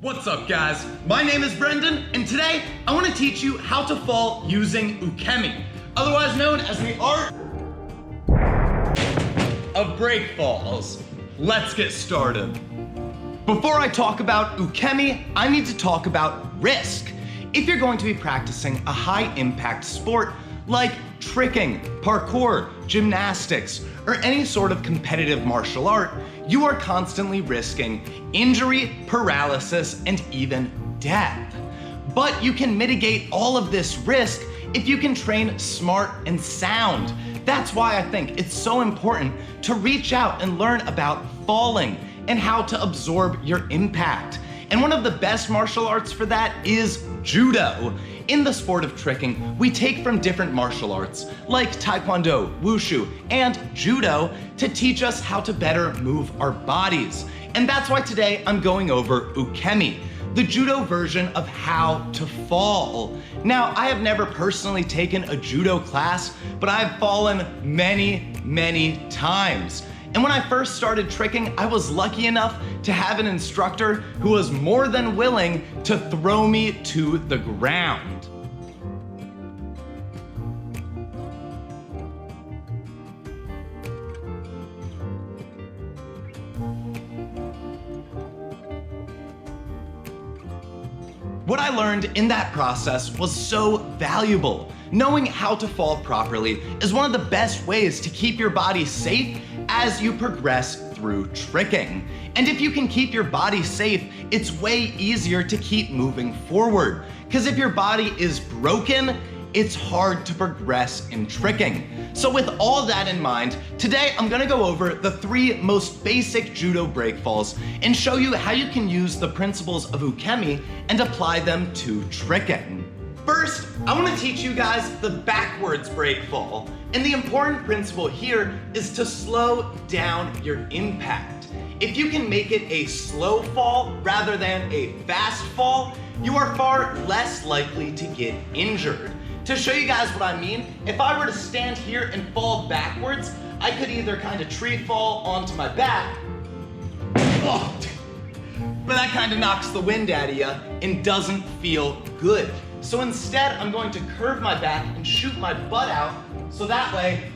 What's up, guys? My name is Brendan, and today I want to teach you how to fall using Ukemi, otherwise known as the art of break falls. Let's get started. Before I talk about Ukemi, I need to talk about risk. If you're going to be practicing a high-impact sport like tricking, parkour, gymnastics, or any sort of competitive martial art, you are constantly risking injury, paralysis, and even death. But you can mitigate all of this risk if you can train smart and sound. That's why I think it's so important to reach out and learn about falling and how to absorb your impact. And one of the best martial arts for that is judo. In the sport of tricking, we take from different martial arts like taekwondo, wushu, and judo to teach us how to better move our bodies. And that's why today I'm going over Ukemi, the judo version of how to fall. Now, I have never personally taken a judo class, but I've fallen many times. And when I first started tricking, I was lucky enough to have an instructor who was more than willing to throw me to the ground. What I learned in that process was so valuable. Knowing how to fall properly is one of the best ways to keep your body safe as you progress through tricking. And if you can keep your body safe, it's way easier to keep moving forward. Because if your body is broken, it's hard to progress in tricking. So with all that in mind, today I'm gonna go over the 3 most basic judo break falls and show you how you can use the principles of Ukemi and apply them to tricking. First, I want to teach you guys the backwards break fall. And the important principle here is to slow down your impact. If you can make it a slow fall rather than a fast fall, you are far less likely to get injured. To show you guys what I mean, if I were to stand here and fall backwards, I could either kind of tree fall onto my back, but that kind of knocks the wind out of you and doesn't feel good. So instead, I'm going to curve my back and shoot my butt out, so that way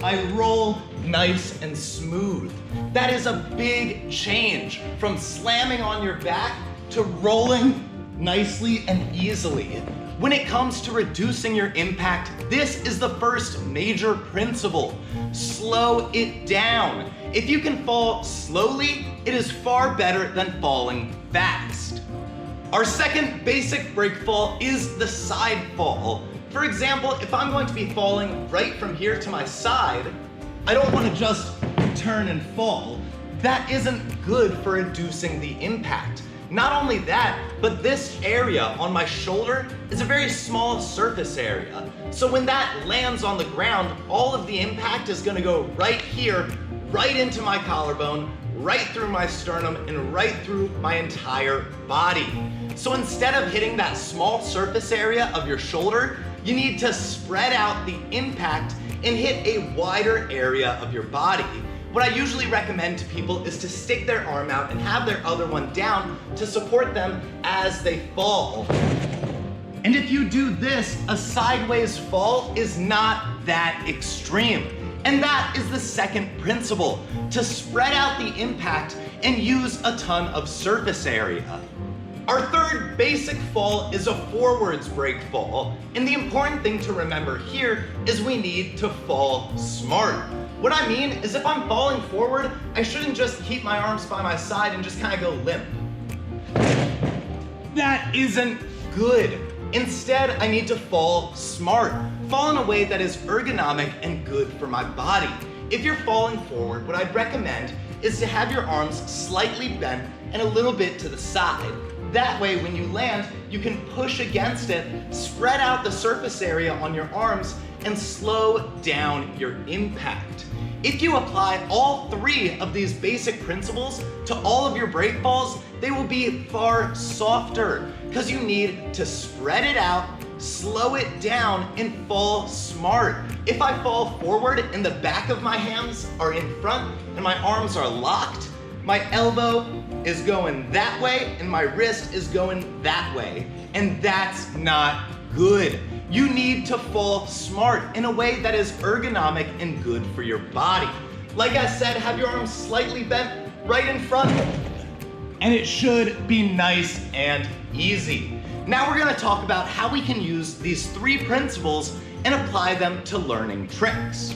I roll nice and smooth. That is a big change from slamming on your back to rolling nicely and easily. When it comes to reducing your impact, this is the first major principle. Slow it down. If you can fall slowly, it is far better than falling fast. Our second basic break fall is the side fall. For example, if I'm going to be falling right from here to my side, I don't want to just turn and fall. That isn't good for reducing the impact. Not only that, but this area on my shoulder is a very small surface area. So when that lands on the ground, all of the impact is gonna go right here, right into my collarbone, right through my sternum, and right through my entire body. So instead of hitting that small surface area of your shoulder, you need to spread out the impact and hit a wider area of your body. What I usually recommend to people is to stick their arm out and have their other one down to support them as they fall. And if you do this, a sideways fall is not that extreme. And that is the second principle, to spread out the impact and use a ton of surface area. Our third basic fall is a forwards break fall. And the important thing to remember here is we need to fall smart. What I mean is if I'm falling forward, I shouldn't just keep my arms by my side and just kind of go limp. That isn't good. Instead, I need to fall smart. Fall in a way that is ergonomic and good for my body. If you're falling forward, what I'd recommend is to have your arms slightly bent and a little bit to the side. That way, when you land, you can push against it, spread out the surface area on your arms, and slow down your impact. If you apply all 3 of these basic principles to all of your break falls, they will be far softer because you need to spread it out, slow it down, and fall smart. If I fall forward and the back of my hands are in front and my arms are locked, my elbow is going that way and my wrist is going that way. And that's not good. You need to fall smart in a way that is ergonomic and good for your body. Like I said, have your arms slightly bent right in front, and it should be nice and easy. Now we're gonna talk about how we can use these 3 principles and apply them to learning tricks.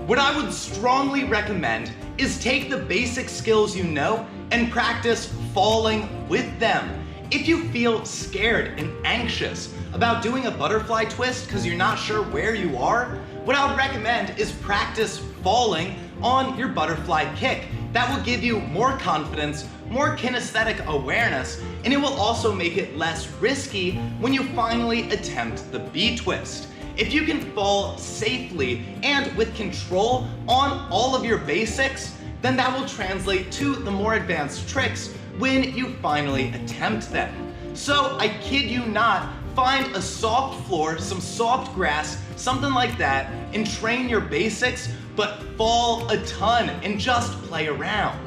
What I would strongly recommend is take the basic skills you know and practice falling with them. If you feel scared and anxious about doing a butterfly twist because you're not sure where you are, what I would recommend is practice falling on your butterfly kick. That will give you more confidence, more kinesthetic awareness, and it will also make it less risky when you finally attempt the B twist. If you can fall safely and with control on all of your basics, then that will translate to the more advanced tricks when you finally attempt them. So I kid you not, find a soft floor, some soft grass, something like that, and train your basics, but fall a ton and just play around.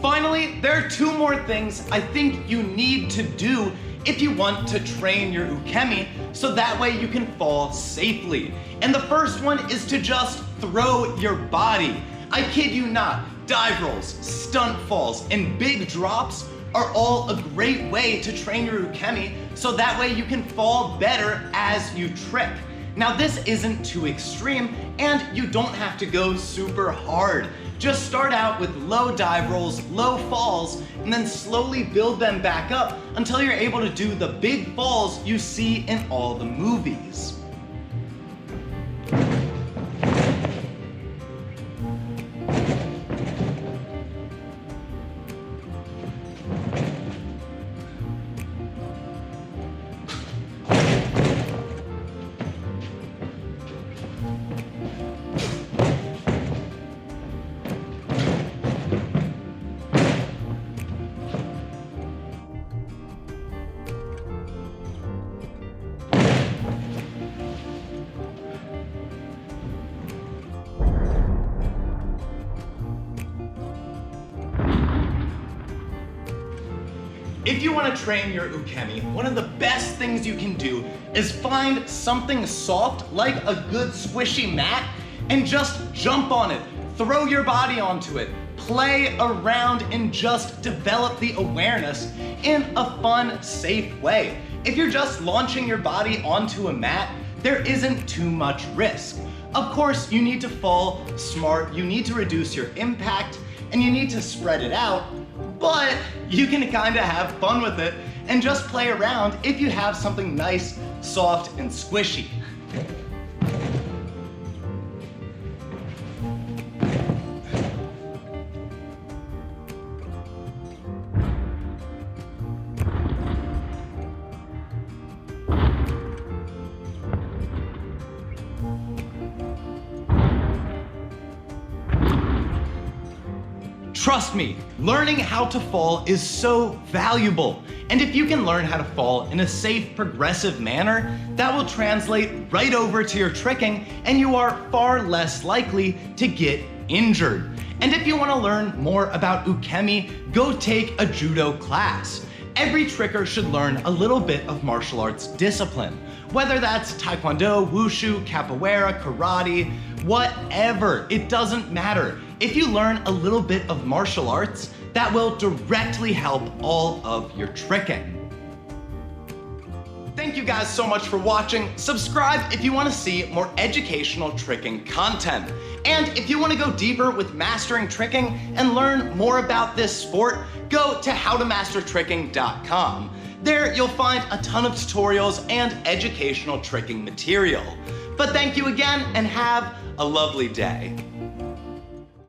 Finally, there are 2 more things I think you need to do if you want to train your ukemi so that way you can fall safely. And the first one is to just throw your body. I kid you not, dive rolls, stunt falls, and big drops are all a great way to train your ukemi so that way you can fall better as you trick. Now this isn't too extreme and you don't have to go super hard. Just start out with low dive rolls, low falls, and then slowly build them back up until you're able to do the big falls you see in all the movies. If you want to train your ukemi, one of the best things you can do is find something soft like a good squishy mat and just jump on it. Throw your body onto it. Play around and just develop the awareness in a fun, safe way. If you're just launching your body onto a mat, there isn't too much risk. Of course, you need to fall smart, you need to reduce your impact, and you need to spread it out, but you can kind of have fun with it and just play around if you have something nice, soft, and squishy. Trust me, learning how to fall is so valuable. And if you can learn how to fall in a safe, progressive manner, that will translate right over to your tricking and you are far less likely to get injured. And if you want to learn more about ukemi, go take a judo class. Every tricker should learn a little bit of martial arts discipline, whether that's taekwondo, wushu, capoeira, karate, whatever, it doesn't matter. If you learn a little bit of martial arts, that will directly help all of your tricking. Thank you guys so much for watching. Subscribe if you want to see more educational tricking content. And if you want to go deeper with mastering tricking and learn more about this sport, go to howtomastertricking.com. There you'll find a ton of tutorials and educational tricking material. But thank you again and have a lovely day.